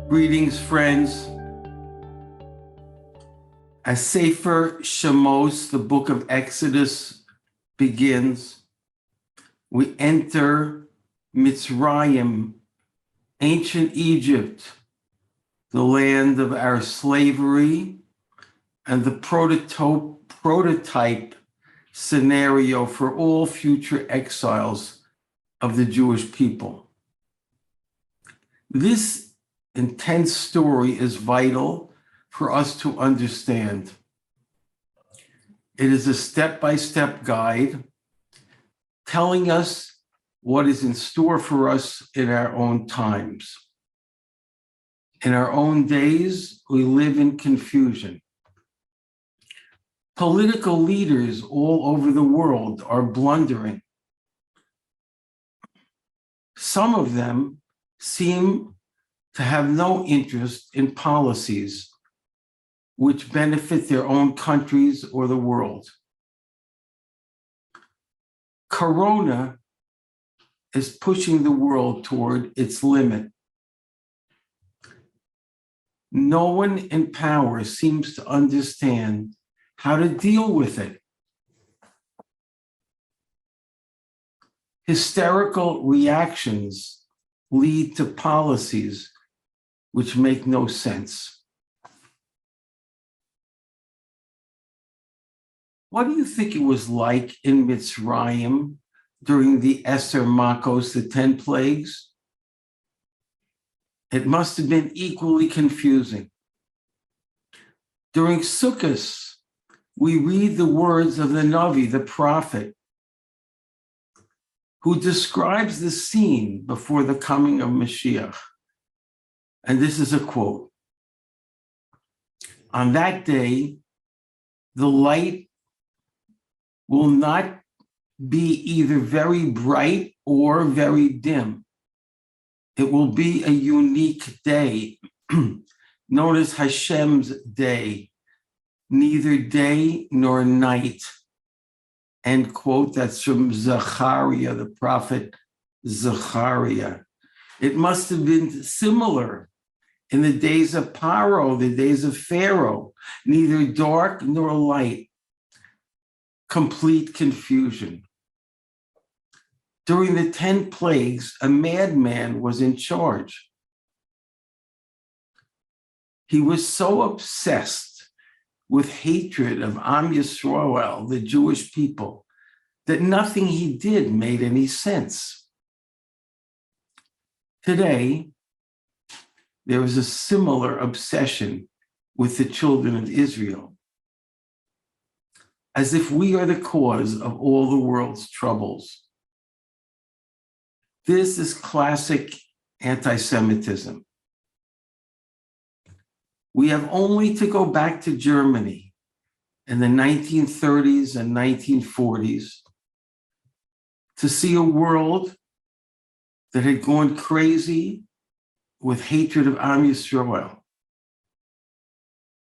Greetings, friends. As Sefer Shemos, the book of Exodus, begins, we enter Mitzrayim, ancient Egypt, the land of our slavery and the prototype scenario for all future exiles of the Jewish people. This intense story is vital for us to understand. It is a step-by-step guide telling us what is in store for us in our own times. In our own days, we live in confusion. Political leaders all over the world are blundering. Some of them seem to have no interest in policies which benefit their own countries or the world. Corona is pushing the world toward its limit. No one in power seems to understand how to deal with it. Hysterical reactions lead to policies which make no sense. What do you think it was like in Mitzrayim during the Eser Makos, the 10 plagues? It must have been equally confusing. During Sukkot, we read the words of the Navi, the prophet, who describes the scene before the coming of Mashiach. And this is a quote. On that day, the light will not be either very bright or very dim. It will be a unique day, known as Hashem's day, neither day nor night. End quote. That's from Zechariah, the prophet Zechariah. It must have been similar in the days of Paro, the days of Pharaoh, neither dark nor light, complete confusion. During the 10 plagues, a madman was in charge. He was so obsessed with hatred of Am Yisrael, the Jewish people, that nothing he did made any sense. Today, there is a similar obsession with the children of Israel, as if we are the cause of all the world's troubles. This is classic anti-Semitism. We have only to go back to Germany in the 1930s and 1940s to see a world that had gone crazy with hatred of Am Yisrael,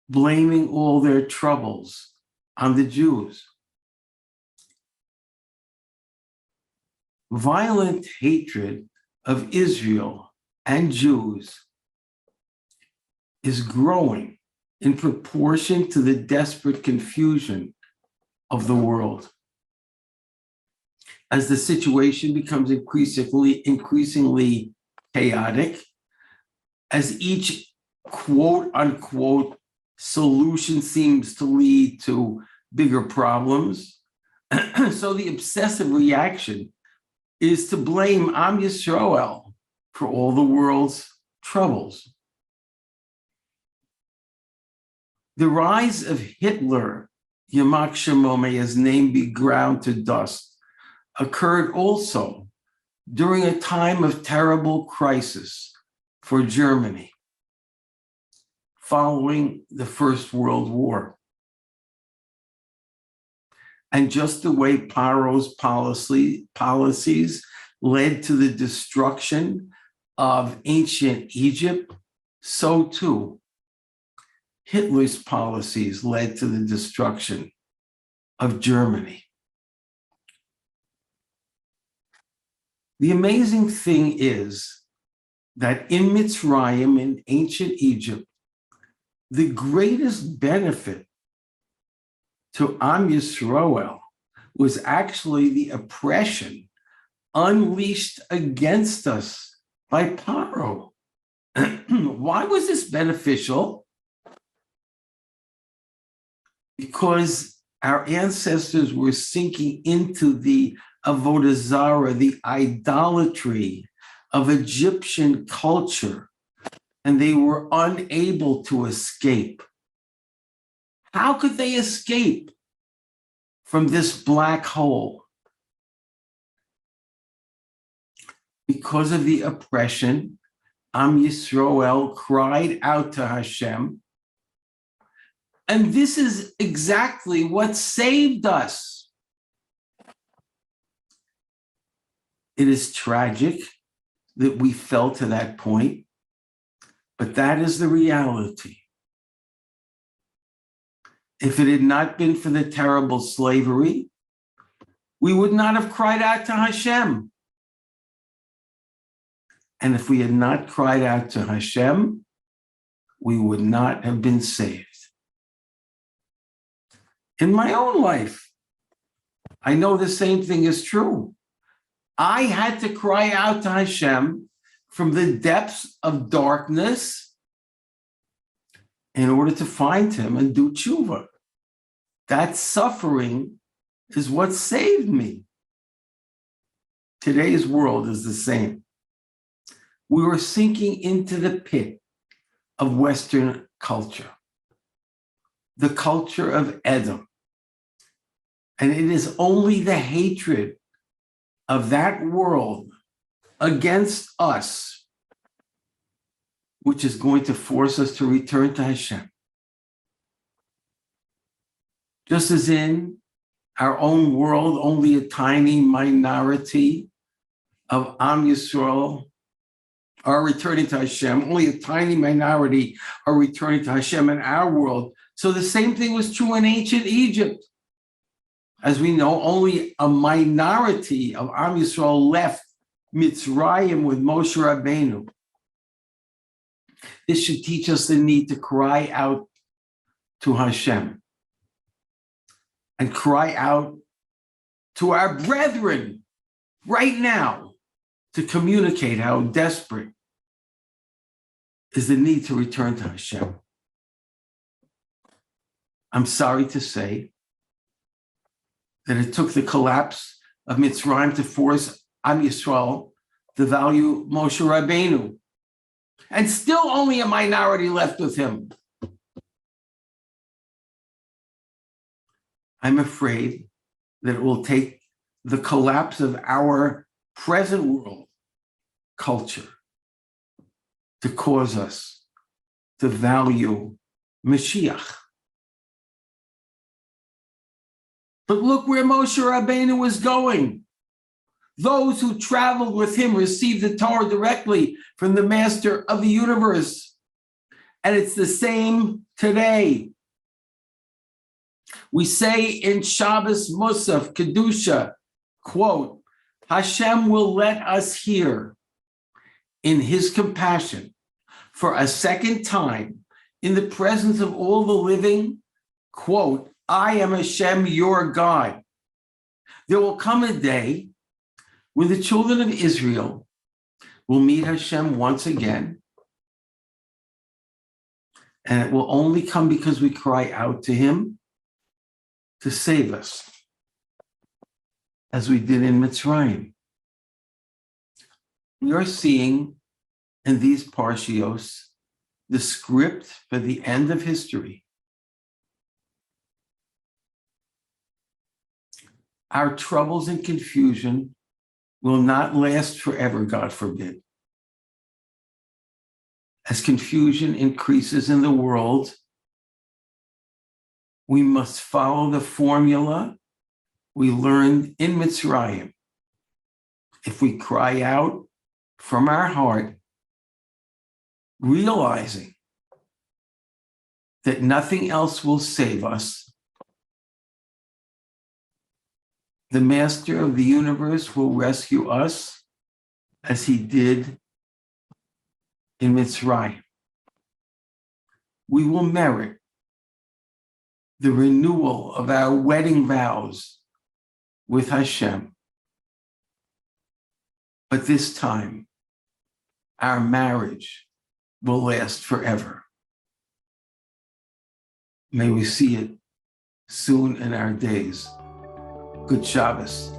blaming all their troubles on the Jews. Violent hatred of Israel and Jews is growing in proportion to the desperate confusion of the world. As the situation becomes increasingly chaotic, as each quote unquote solution seems to lead to bigger problems, so the obsessive reaction is to blame Am Yisrael for all the world's troubles. The rise of Hitler, Yamak Shemo, may his name be ground to dust, occurred also during a time of terrible crisis for Germany, following the First World War. And just the way Paro's policies led to the destruction of ancient Egypt, so too Hitler's policies led to the destruction of Germany. The amazing thing is that in Mitzrayim, in ancient Egypt, the greatest benefit to Am Yisrael was actually the oppression unleashed against us by Paro. Why was this beneficial? Because our ancestors were sinking into the Avodah Zarah, the idolatry of Egyptian culture, and they were unable to escape. How could they escape from this black hole? Because of the oppression, Am Yisrael cried out to Hashem. And this is exactly what saved us. It is tragic that we fell to that point, but that is the reality. If it had not been for the terrible slavery, we would not have cried out to Hashem. And if we had not cried out to Hashem, we would not have been saved. In my own life, I know the same thing is true. I had to cry out to Hashem from the depths of darkness in order to find him and do tshuva. That suffering is what saved me. Today's world is the same. We were sinking into the pit of Western culture, the culture of Edom. And it is only the hatred of that world against us which is going to force us to return to Hashem. Just as in our own world, only a tiny minority of Am Yisrael are returning to Hashem. Only a tiny minority are returning to Hashem in our world. So the same thing was true in ancient Egypt. As we know, only a minority of Am Yisrael left Mitzrayim with Moshe Rabbeinu. This should teach us the need to cry out to Hashem and cry out to our brethren right now to communicate how desperate is the need to return to Hashem. I'm sorry to say that it took the collapse of Mitzrayim to force Am Yisrael to value Moshe Rabbeinu, and still only a minority left with him. I'm afraid that it will take the collapse of our present world culture to cause us to value Mashiach. But look where Moshe Rabbeinu was going. Those who traveled with him received the Torah directly from the Master of the universe. And it's the same today. We say in Shabbos Musaf, Kedusha, quote, Hashem will let us hear in his compassion for a second time in the presence of all the living, quote, I am Hashem, your God. There will come a day when the children of Israel will meet Hashem once again, and it will only come because we cry out to him to save us, as we did in Mitzrayim. We are seeing in these parshios the script for the end of history. Our troubles and confusion will not last forever, God forbid. As confusion increases in the world, we must follow the formula we learned in Mitzrayim. If we cry out from our heart, realizing that nothing else will save us, the Master of the universe will rescue us as he did in Mitzrayim. We will merit the renewal of our wedding vows with Hashem. But this time, our marriage will last forever. May we see it soon in our days. Good Shabbos.